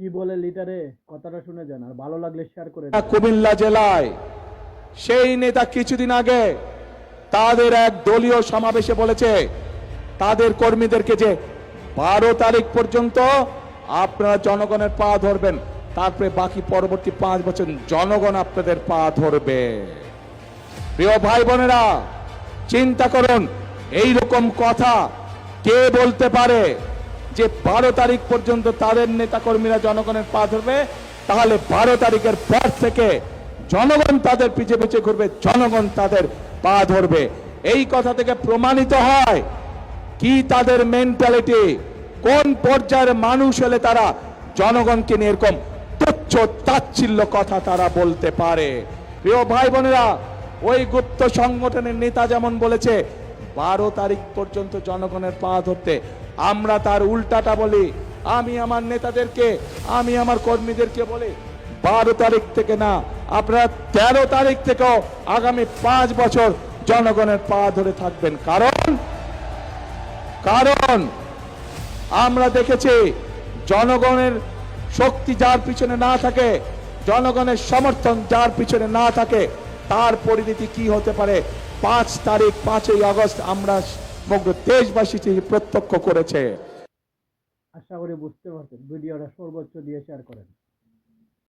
কি বলে লিটারে কথাটা শুনে যান, আর ভালো লাগলে শেয়ার করে কুমিল্লা জেলায় সেই নেতা কিছুদিন আগে তাদের এক দলীয় সমাবেশে বলেছে তাদের কর্মীদেরকে যে 12 তারিখ পর্যন্ত আপনারা জনগণের পা ধরবেন, তারপরে বাকি পরবর্তী 5 বছর জনগণ আপনাদের পা ধরবে। প্রিয় ভাই বোনেরা, চিন্তা করুন, এই রকম কথা কে বলতে পারে যে 12 তারিখ পর্যন্ত তাদের নেতা কর্মীরা জনগণের পা ধরবে, তাহলে 12 তারিখের পর থেকে জনগণ তাদের পিছে পিছে ঘুরবে, জনগণ তাদের পা ধরবে। এই কথা থেকে প্রমাণিত হয় কি তাদের মেন্টালিটি, কোন পর্যায়ের মানুষ হলে তারা জনগণকে নিয়ে এরকম তুচ্ছ তাচ্ছিল্য কথা তারা বলতে পারে। প্রিয় ভাই বোনেরা, ওই গুপ্ত সংগঠনের নেতা যেমন বলেছে 12 তারিখ পর্যন্ত জনগণের পা ধরতে, আমরা তার উল্টাটা বলি। আমি আমার নেতাদেরকে, আমি আমার কর্মীদেরকে বলি 12 তারিখ থেকে না, আপনারা 13 তারিখ থেকেও আগামী 5 বছর জনগণের পা ধরে থাকবেন। কারণ আমরা দেখেছি জনগণের শক্তি যার পিছনে না থাকে, জনগণের সমর্থন যার পিছনে না থাকে, তার পরিণতি কি হতে পারে 5 তারিখ 5ই আগস্ট আমরা সমগ্র দেশবাসী প্রত্যক্ষ করেছে। আশা করি বুঝতে পারছেন। ভিডিওটা সর্বোচ্চ দিয়ে শেয়ার করেন।